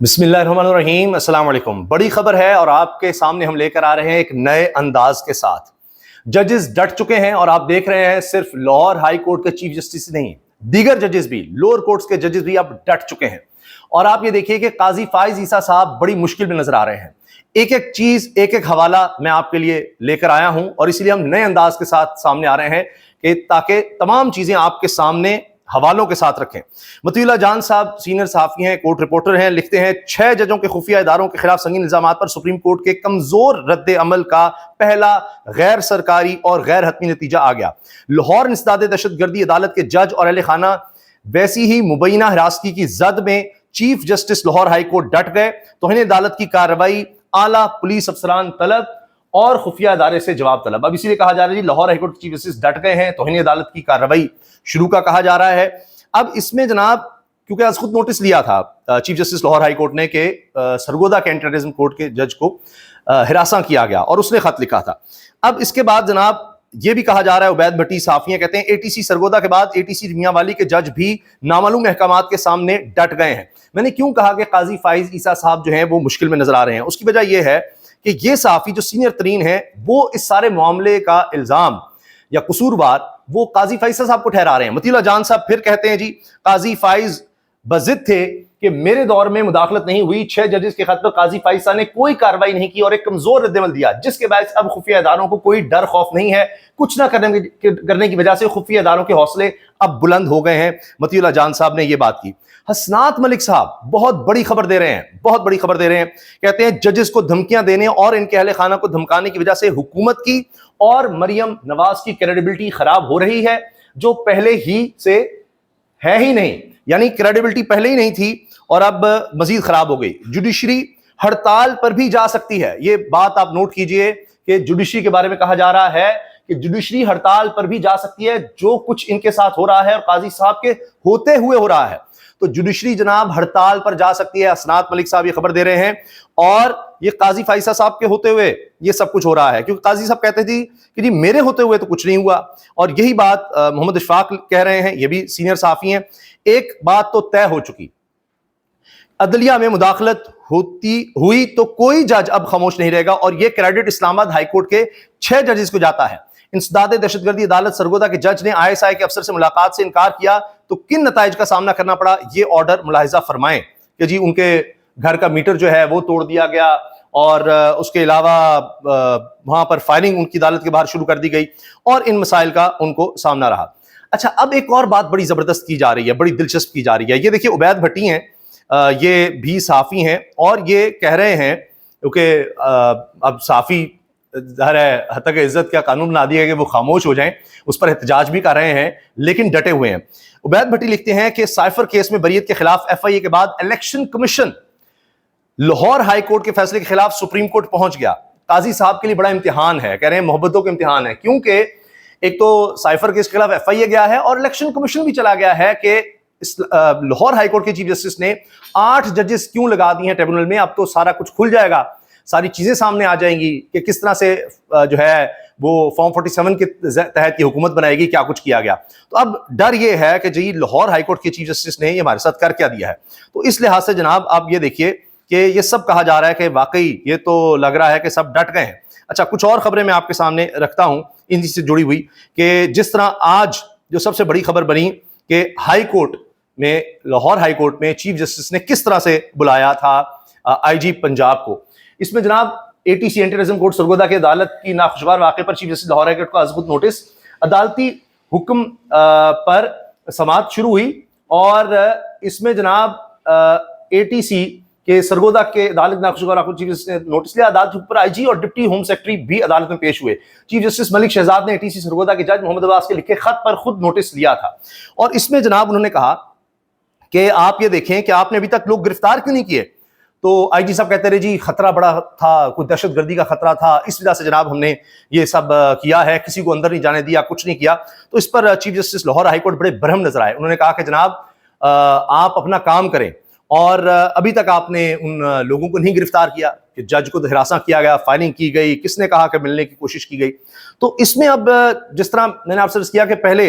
बिस्मिल्लाहिर्रहमानिर्रहीम, अस्सलाम वालेकुम। बड़ी खबर है और आपके सामने हम लेकर आ रहे हैं एक नए अंदाज के साथ। जजेस डट चुके हैं और आप देख रहे हैं सिर्फ लाहौर हाई कोर्ट के चीफ जस्टिस नहीं, दीगर जजेस भी, लोअर कोर्ट्स के जजेस भी अब डट चुके हैं। और आप ये देखिए कि काजी फाइज ईसा साहब बड़ी मुश्किल में नजर आ रहे हैं। एक एक चीज, एक एक हवाला मैं आपके लिए लेकर आया हूं और इसीलिए हम नए अंदाज के साथ सामने आ रहे हैं कि ताकि तमाम चीजें आपके सामने हवालों के साथ रखें। मतीउल्लाह जान साहब सीनियर सहाफी हैं, कोर्ट रिपोर्टर हैं, लिखते हैं 6 जजों के खुफिया इदारों के खिलाफ संगीन इल्जामात पर सुप्रीम कोर्ट के कमजोर रद्द अमल का पहला गैर सरकारी और गैर हतमी नतीजा आ गया। लाहौर इंसदाद दहशतगर्दी अदालत के जज और अहले खाना वैसी ही मुबैना हिरासती की जद में chief justice Lahore high court डट गए। तौहीन अदालत की कार्रवाई, आला पुलिस अफसरान तलब और खुफिया इदारे से जवाब तलब। अब इसीलिए कहा जा रहा है जी लाहौर हाईकोर्ट चीफ जस्टिस डट गए हैं, तौहीन अदालत की कार्रवाई शुरू का कहा जा रहा है। अब इसमें जनाब, क्योंकि आज खुद नोटिस लिया था chief justice Lahore high court ने कि सरगोदा के एंटी टेररिज्म कोर्ट के जज को हिरासा किया गया और उसने खत लिखा था। अब इसके बाद जनाब ये भी कहा जा रहा है, उबैद भट्टी साफियां कहते हैं एटीसी सरगोदा के बाद एटीसी मियांवाली के जज भी नामालूम अहकामात के सामने डट गए हैं। मैंने क्यों कहा कि काजी फाइज ईसा साहब जो हैं वो मुश्किल में नजर आ रहे हैं, उसकी वजह यह है कि ये साफी जो सीनियर तरीन है वो इस सारे मामले का इल्जाम या कसूरवार वो काजी फाइज साहब को ठहरा रहे हैं। मतीउल्लाह जान साहब फिर कहते हैं जी काजी फाइज बजिद थे कि मेरे दौर में मुदाखलत नहीं हुई, 6 जजेस के खत पर काजी फाइज साहब ने कोई कार्रवाई नहीं की और एक कमजोर रद्दमल दिया, जिसके बाद अब खुफिया इदारों को कोई डर खौफ नहीं है। कुछ ना करने की वजह से खुफिया इदारों के हौसले अब बुलंद हो गए हैं। मतीउल्लाह जान साहब ने यह बात की। हसनात मलिक साहब बहुत बड़ी खबर दे रहे हैं, बहुत बड़ी खबर दे रहे हैं। कहते हैं जजेस को धमकियां देने और इनके अहले खाना को धमकाने की वजह से हुकूमत की और मरियम नवाज की क्रेडिबिलिटी खराब हो रही है, जो पहले ही से है ही नहीं। यानी क्रेडिबिलिटी पहले ही नहीं थी और अब मजीद खराब हो गई। जुडिशरी हड़ताल पर भी जा सकती है। ये बात आप नोट कीजिए कि जुडिशरी के बारे में कहा जा रहा है कि जुडिशरी हड़ताल पर भी जा सकती है। जो कुछ इनके साथ हो रहा है और काजी साहब के होते हुए हो रहा है, तो जुडिशरी जनाब हड़ताल पर जा सकती है। हसनात मलिक साहब ये खबर दे रहे हैं और ये काजी फाइसा साहब के होते हुए ये सब कुछ हो रहा है, क्योंकि काजी साहब कहते थे कि जी मेरे होते हुए तो कुछ नहीं हुआ। और यही बात मोहम्मद इशफाक कह रहे हैं, ये भी सीनियर साफी हैं। एक बात तो तय हो चुकी, अदलिया में मुदाखलत हुई तो कोई जज अब खामोश नहीं रहेगा और यह क्रेडिट इस्लामाबाद हाईकोर्ट के 6 जजेस को जाता है। इंसदाद दहशतगर्दी अदालत सरगोदा के जज ने ISI के अफसर से मुलाकात से इनकार किया तो किन नताइज का सामना करना पड़ा, ये ऑर्डर मुलाहिजा फरमाएं कि जी उनके घर का मीटर जो है वो तोड़ दिया गया और उसके अलावा वहां पर फायरिंग उनकी अदालत के बाहर शुरू कर दी गई और इन मसाइल का उनको सामना रहा। अच्छा, अब एक और बात बड़ी जबरदस्त की जा रही है, बड़ी दिलचस्प की जा रही है। ये देखिए उबैद भट्टी हैं, ये भी साफी हैं और ये कह रहे हैं क्योंकि अब साफी ज़ाहिर है हद तक इज्जत का कानून बना दिया कि वो खामोश हो जाएं, उस पर एहतजाज भी कर रहे हैं लेकिन डटे हुए हैं। उबैद भट्टी लिखते हैं कि साइफर केस में बरीयत के खिलाफ FIA के बाद election commission Lahore high court के फैसले के खिलाफ सुप्रीम कोर्ट पहुंच गया। काजी साहब के लिए बड़ा इम्तिहान है, कह रहे हैं मोहब्बतों का इम्तिहान है, क्योंकि एक तो साइफर केस के खिलाफ FIA गया है और इलेक्शन कमीशन भी चला गया है कि लाहौर हाई कोर्ट के चीफ जस्टिस ने 8 जजेस क्यों लगा दी हैं ट्रिब्यूनल में। अब तो सारा कुछ खुल जाएगा, सारी चीजें सामने आ जाएंगी कि किस तरह से जो है वो फॉर्म 47 के तहत की हुकूमत बनाएगी, क्या कुछ किया गया। तो अब डर ये है कि जी लाहौर हाईकोर्ट के चीफ जस्टिस ने ये हमारे साथ कर क्या दिया है। तो इस लिहाज से जनाब आप ये देखिए कि ये सब कहा जा रहा है कि वाकई ये तो लग रहा है कि सब डट गए हैं। अच्छा, कुछ और खबरें मैं आपके सामने रखता हूं इनसे से जुड़ी हुई कि जिस तरह आज जो सबसे बड़ी खबर बनी कि हाई कोर्ट में, लाहौर हाई कोर्ट में चीफ जस्टिस ने किस तरह से बुलाया था IG पंजाब को। इसमें जनाब ATC anti terrorism court Sargodha की अदालत की नाखुशगवार वाक़े पर chief justice Lahore high court को अज़बुत नोटिस। अदालती हुक्म पर समाअत शुरू हुई और इसमें जनाब ATC के सरगोदा के अदालत नाखुशगवार वाक़े चीफ जस्टिस ने नोटिस लिया। अदालत पर IG और डिप्टी होम सेक्रेटरी भी अदालत में पेश हुए। चीफ जस्टिस मलिक शहजाद ने ATC सरगोदा के जज मोहम्मद अब्बास के लिखे खत पर खुद नोटिस लिया था और इसमें जनाब उन्होंने कहा कि आप ये देखें कि आपने अभी तक लोग गिरफ्तार क्यों नहीं किए। तो IG साहब कहते रहे जी खतरा बड़ा था, कोई दहशतगर्दी का खतरा था, इस वजह से जनाब हमने ये सब किया है, किसी को अंदर नहीं जाने दिया, कुछ नहीं किया। तो इस पर चीफ जस्टिस लाहौर हाईकोर्ट बड़े बरहम नजर आए। उन्होंने कहा कि जनाब आप अपना काम करें और अभी तक आपने उन लोगों को नहीं गिरफ्तार किया कि जज को हिरासा किया गया, फायरिंग की गई, किसने कहा कि मिलने की कोशिश की गई। तो इसमें अब जिस तरह मैंने आपसे अर्ज किया कि पहले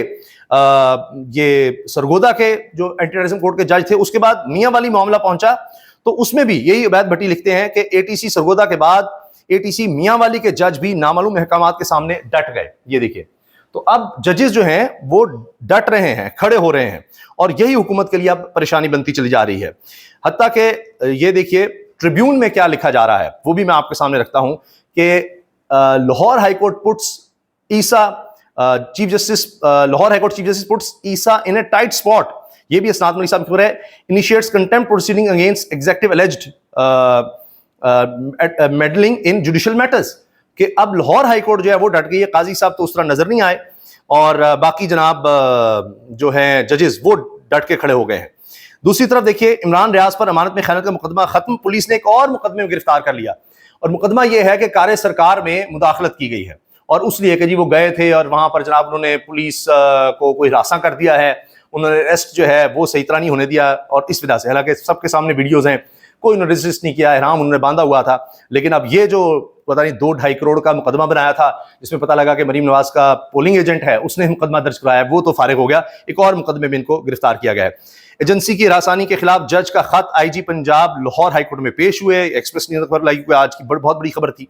ये सरगोदा के जो एंटी टेररिज्म कोर्ट के जज थे, उसके बाद मियांवाली मामला पहुंचा तो उसमें भी यही उबैद भट्टी लिखते हैं कि एटीसी सरगोदा के बाद एटीसी मियांवाली के जज भी नामालूम महकमात के सामने डट गए। ये देखिए, तो अब जजेस जो हैं वो डट रहे हैं, खड़े हो रहे हैं, और यही हुकूमत के लिए अब परेशानी बनती चली जा रही है। हत्ता के ये देखिए ट्रिब्यून में क्या लिखा जा रहा है वो भी मैं आपके सामने रखता हूं कि लाहौर हाईकोर्ट पुट्स ईसा chief justice Lahore high court chief justice puts ईसा इन ए टाइट स्पॉट। ये भी इसनाद मलिक साहब की खबर है। Initiates contempt proceeding against executive एलिज्ड meddling इन जुडिशियल मैटर्स। कि अब लाहौर हाईकोर्ट जो है वो डट गई है, काजी साहब तो उस तरह नजर नहीं आए, और बाकी जनाब जो है जजेस वो डट के खड़े हो गए हैं। दूसरी तरफ देखिए, इमरान रियाज पर अमानत में खयानत का मुकदमा खत्म, पुलिस ने एक और मुकदमे में गिरफ्तार कर लिया, और मुकदमा यह है कि कार्य सरकार में मुदाखलत की गई है, और उसलिए कि जी वो गए थे और वहां पर जनाब उन्होंने पुलिस को कोई रास्ता कर दिया है, उन्होंने अरेस्ट जो है वो सही तरह नहीं होने दिया, और इस वजह से, हालांकि सबके सामने वीडियोज हैं, कोई उन्होंने रजिस्ट नहीं किया, इहराम उन्होंने बांधा हुआ था, लेकिन अब ये जो पता नहीं 2-2.5 करोड़ का मुकदमा बनाया था जिसमें पता लगा कि मरीम नवाज का पोलिंग एजेंट है, उसने मुकदमा दर्ज कराया, वो तो फारिग हो गया, एक और मुकदमे में इनको गिरफ्तार किया गया है। एजेंसी की हरासानी के खिलाफ जज का खत आईजी पंजाब लाहौर हाईकोर्ट में पेश हुए। एक्सप्रेस न्यूज़ खबर लाई, आज की बहुत बड़ी खबर थी।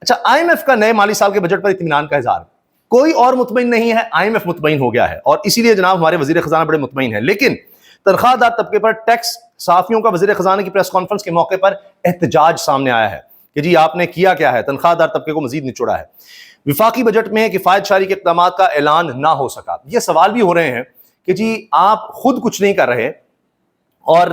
अच्छा, IMF का नए माली साल के बजट पर इत्मीनान का इजहार, कोई और मुतमईन नहीं है, IMF मुतमईन हो गया है, और इसीलिए जनाब हमारे वजीर खजाना बड़े मुतमईन है। लेकिन तनख्वाहदार तबके पर टैक्स सहाफियों का वजीर खजाना की प्रेस कॉन्फ्रेंस के मौके पर एहतजाज सामने आया है कि जी आपने किया क्या है, तनख्वाहदार तबके को मजीद निचोड़ा है। विफाकी बजट में किफायत शारी के इक़दामात का ऐलान ना हो सका। ये सवाल भी हो रहे हैं कि जी आप खुद कुछ नहीं कर रहे, और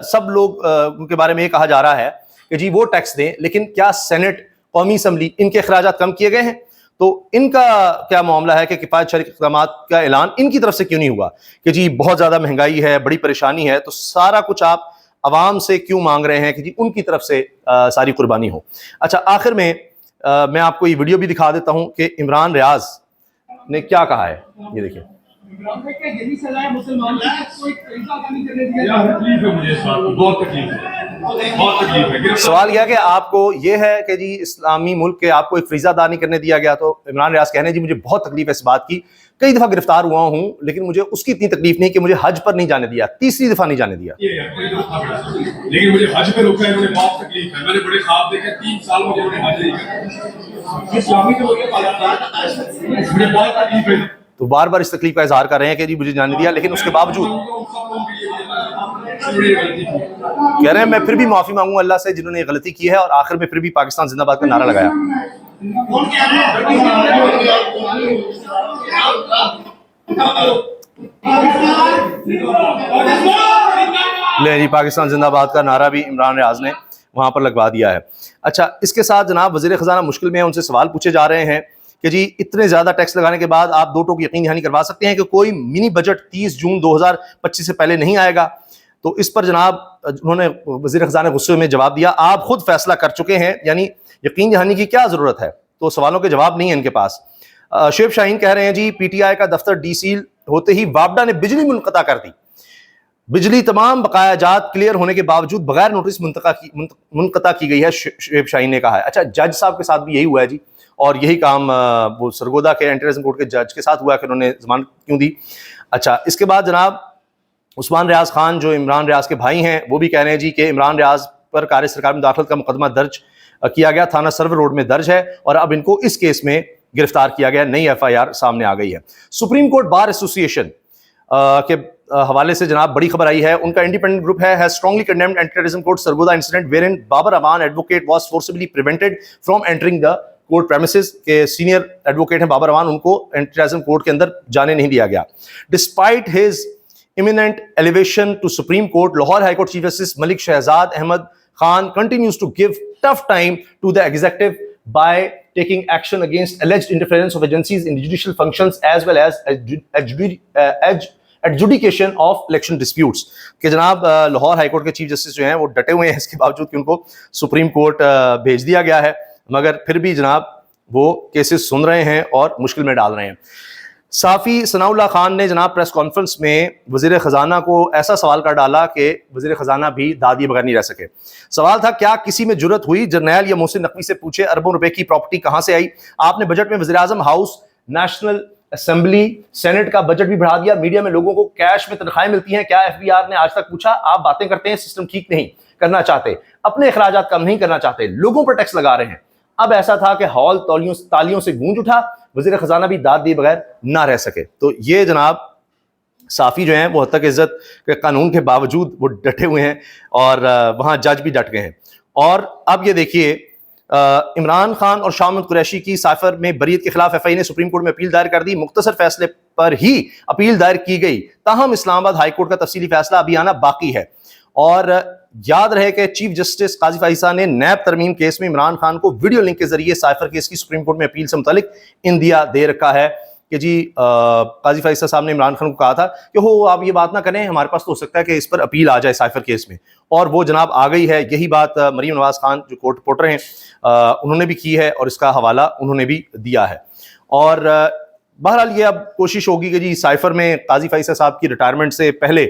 सब लोग उनके बारे में ये कहा जा रहा है कि जी वो टैक्स दें, लेकिन क्या सेनेट, कौमी असम्बली, इनके अखराजात कम किए गए हैं? तो इनका क्या मामला है कि किफायत शरीक इक़दामात का ऐलान इनकी तरफ से क्यों नहीं हुआ कि जी बहुत ज़्यादा महंगाई है, बड़ी परेशानी है, तो सारा कुछ आप अवाम से क्यों मांग रहे हैं कि जी उनकी तरफ से सारी कुर्बानी हो। अच्छा, आखिर में मैं आपको ये वीडियो भी दिखा देता हूं कि इमरान रियाज ने क्या कहा है। ये देखिए, सवाल यह है कि आपको ये है कि जी इस्लामी मुल्क के आपको एक फ्रीजा अदा नहीं करने दिया गया, तो इमरान रियाज कहने जी मुझे बहुत तकलीफ है इस बात की, कई दफा गिरफ्तार हुआ हूं लेकिन मुझे उसकी इतनी तकलीफ नहीं कि मुझे हज पर नहीं जाने दिया, तीसरी दफा नहीं जाने दिया। लेकिन मुझे हज पे रोका है, मुझे बहुत तकलीफ है, मैंने बड़े ख्वाब देखे, 3 साल मुझे हज नहीं किया, इस्लामी तो मुझे बहुत तकलीफ है। तो बार बार इस तकलीफ का इजहार कर रहे हैं कि जी मुझे जाने दिया, लेकिन उसके बावजूद कह रहे हैं मैं फिर भी माफी मांगू अल्लाह से जिन्होंने ये गलती की है, और आखिर में फिर भी पाकिस्तान जिंदाबाद का नारा लगाया। ले जी, पाकिस्तान जिंदाबाद का नारा भी इमरान रियाज ने वहां पर लगवा दिया है। अच्छा, इसके साथ जनाब वजीर खजाना मुश्किल में है, उनसे सवाल पूछे जा रहे हैं कि जी इतने ज्यादा टैक्स लगाने के बाद आप 2 टोक यकीन दहानी करवा सकते हैं कि कोई मिनी बजट 30 जून 2025 से पहले नहीं आएगा? तो इस पर जनाब उन्होंने वजीर खजाना गुस्से में जवाब दिया, आप खुद फैसला कर चुके हैं, यानी यकीन दहानी की क्या जरूरत है? तो सवालों के जवाब नहीं है इनके पास। शेब शाहीन कह रहे हैं जी PTI का दफ्तर डीसील होते ही वापडा ने बिजली मुनक़ता कर दी, बिजली तमाम बकायाजात क्लियर होने के बावजूद बगैर नोटिस मुनक़ता की गई है, शेब शाहीन ने कहा है। अच्छा, जज साहब के साथ भी यही हुआ है जी, और यही काम वो सरगोदा के एंटी टेररिज्म कोर्ट के जज के साथ हुआ है कि उन्होंने जमानत क्यों दी। अच्छा, इसके बाद जनाब उस्मान रियाज खान जो इमरान रियाज के भाई हैं वो भी कह रहे हैं जी कि इमरान रियाज पर कार्य सरकार में दाखिलत का मुकदमा दर्ज किया गया, थाना सर्वर रोड में दर्ज है, और अब इनको इस केस में गिरफ्तार किया गया, नई FIR सामने आ गई है। सुप्रीम कोर्ट बार एसोसिएशन के हवाले से जनाब बड़ी खबर आई है, उनका इंडिपेंडेंट ग्रुप है strongly condemned anti terrorism court Sargodha incident wherein Babar Aman advocate was forcibly prevented from entering the court premises के सीनियर एडवोकेट हैं बाबर अमान, उनको एंटी टेररिज्म कोर्ट के अंदर जाने नहीं दिया गया। Despite his imminent elevation to Supreme Court, Lahore High Court Chief Justice Malik Shehzad Ahmed Khan continues to give tough time to the executive by taking action against alleged interference of agencies in judicial functions as well as adjudication of election disputes। कि जनाब Lahore high court के chief justice जो हैं वो डटे हुए हैं इसके बावजूद कि उनको सुप्रीम कोर्ट भेज दिया गया है, मगर फिर भी जनाब वो केसेस सुन रहे हैं और मुश्किल में डाल रहे हैं। साफ़ी सनाउल्लाह खान ने जनाब प्रेस कॉन्फ्रेंस में वज़ीर ख़जाना को ऐसा सवाल कर डाला कि वज़ीर ख़जाना भी दादी बगैर नहीं रह सके। सवाल था, क्या किसी में जुर्रत हुई जर्नैल या मोहसिन नकवी से पूछे अरबों रुपए की प्रॉपर्टी कहाँ से आई? आपने बजट में वज़ीर आज़म हाउस, नेशनल असेंबली, सेनेट का बजट भी बढ़ा दिया, मीडिया में लोगों को कैश में तनख्वाहें मिलती हैं, क्या FBR ने आज तक पूछा? आप बातें करते हैं सिस्टम ठीक नहीं, करना चाहते, अपने अखराजात कम नहीं करना चाहते, लोगों पर टैक्स लगा रहे हैं। अब ऐसा था कि हॉल तालियों से गूंज उठा, वजीर खजाना भी दाद दिए बगैर ना रह सके। तो ये जनाब साफ़ी जो हैं वो हद तक इज्जत के कानून के बावजूद वो डटे हुए हैं और वहाँ जज भी डट गए हैं। और अब ये देखिए, इमरान खान और शाह महमूद कुरैशी की साइफर में बरीयत के खिलाफ एफआई ने सुप्रीम कोर्ट में अपील दायर कर दी। मुख्तसर फैसले पर ही अपील दायर की गई, ताहम इस्लामाबाद हाई कोर्ट का तफसीली फैसला अभी आना बाकी है। और याद रहे कि चीफ जस्टिस काजी फाइसा ने नैब तरमीम केस में इमरान खान को वीडियो लिंक के जरिए साइफर केस की सुप्रीम कोर्ट में अपील से मुतालिक इंदिया दे रखा है कि जी काजी फाइसा साहब ने इमरान खान को कहा था कि हो आप ये बात ना करें, हमारे पास तो हो सकता है कि इस पर अपील आ जाए साइफर केस में, और वो जनाब आ गई है। यही बात मरीम नवाज खान जो कोर्ट रिपोर्टर हैं उन्होंने भी की है और इसका हवाला उन्होंने भी दिया है। और बहरहाल ये अब कोशिश होगी कि जी साइफर में काजी फाइसा साहब की रिटायरमेंट से पहले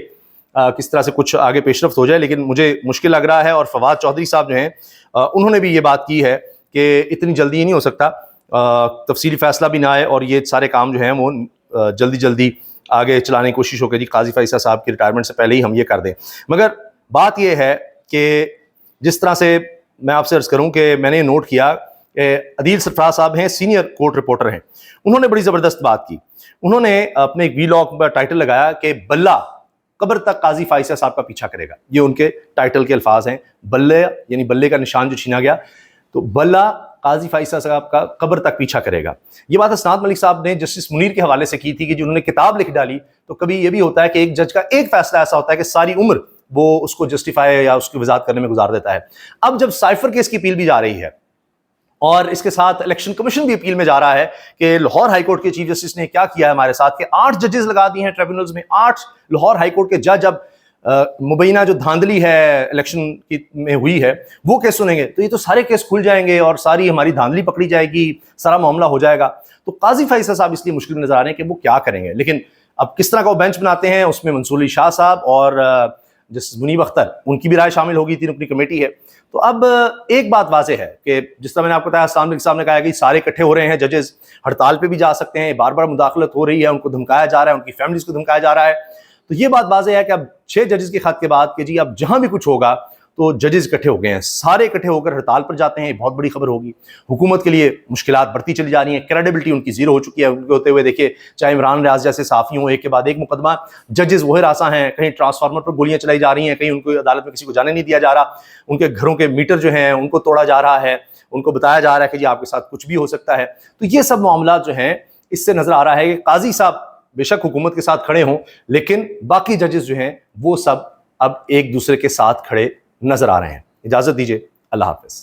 किस तरह से कुछ आगे पेशरफ्त हो जाए, लेकिन मुझे मुश्किल लग रहा है। और फवाद चौधरी साहब जो हैं उन्होंने भी ये बात की है कि इतनी जल्दी नहीं हो सकता, तफसीली फैसला भी ना आए और ये सारे काम जो हैं वो जल्दी जल्दी आगे चलाने की कोशिश हो कि जी काजी फाइसा साहब की रिटायरमेंट से पहले ही हम ये कर दें। मगर बात ये है कि जिस तरह से मैं आपसे अर्ज़ करूं कि मैंने नोट किया, अदील सरफराज साहब हैं, सीनियर कोर्ट रिपोर्टर हैं, उन्होंने बड़ी ज़बरदस्त बात की। उन्होंने अपने एक वीलॉग पर टाइटल लगाया कि बल्ला कब्र तक काजी फाइसा साहब का पीछा करेगा। ये उनके टाइटल के अल्फाज हैं, बल्ले यानी बल्ले का निशान जो छीना गया, तो बल्ला काजी फाइसा साहब का कब्र तक पीछा करेगा। ये बात असनाद मलिक साहब ने जस्टिस मुनीर के हवाले से की थी कि जो उन्होंने किताब लिख डाली। तो कभी ये भी होता है कि एक जज का एक फैसला ऐसा होता है कि सारी उम्र वो उसको जस्टिफाई या उसकी वजाहत करने में गुजार देता है। अब जब साइफर केस की अपील भी जा रही है और इसके साथ इलेक्शन कमीशन भी अपील में जा रहा है कि लाहौर हाईकोर्ट के चीफ जस्टिस ने क्या किया है हमारे साथ कि 8 जजेस लगा दिए हैं ट्रिब्यूनल्स में। 8 लाहौर हाईकोर्ट के जज अब मुबैना जो धांधली है इलेक्शन की में हुई है वो केस सुनेंगे, तो ये तो सारे केस खुल जाएंगे और सारी हमारी धांधली पकड़ी जाएगी, सारा मामला हो जाएगा। तो काजी फाइसा साहब इसलिए मुश्किल में नजर आ रहे हैं कि वो क्या करेंगे। लेकिन अब किस तरह का वो बेंच बनाते हैं, उसमें मंसूर अली शाह साहब और जस्टिस मुनीब अख्तर, उनकी भी राय शामिल होगी, 3 रुकनी कमेटी है। तो अब एक बात वाज़ेह है कि जिस तरह मैंने आपको बताया, सामने साहब ने कहा कि सारे इकट्ठे हो रहे हैं, जजेस हड़ताल पे भी जा सकते हैं, बार बार मुदाखलत हो रही है, उनको धमकाया जा रहा है, उनकी फैमिलीज को धमकाया जा रहा है। तो ये बात वाज़ेह है कि अब 6 जजेस के खत के बाद कि जी अब जहां भी कुछ होगा तो जजेस इकट्ठे हो गए हैं, सारे इकट्ठे होकर हड़ताल पर जाते हैं, बहुत बड़ी खबर होगी। हुकूमत के लिए मुश्किलात बढ़ती चली जा रही हैं, क्रेडिबिलिटी उनकी जीरो हो चुकी है। उनके होते हुए देखिए, चाहे इमरान रियाज जैसे साफ़ी हों, एक के बाद एक मुकदमा, जजेस वही रासा हैं, कहीं ट्रांसफार्मर पर गोलियां चलाई जा रही हैं, कहीं उनको अदालत में किसी को जाने नहीं दिया जा रहा, उनके घरों के मीटर जो हैं उनको तोड़ा जा रहा है, उनको बताया जा रहा है कि जी आपके साथ कुछ भी हो सकता है। तो ये सब मामला जो हैं, इससे नजर आ रहा है कि काजी साहब बेशक हुकूमत के साथ खड़े हों, लेकिन बाकी जजेस जो हैं वो सब अब एक दूसरे के साथ खड़े नजर आ रहे हैं। इजाजत दीजिए, अल्लाह हाफिज।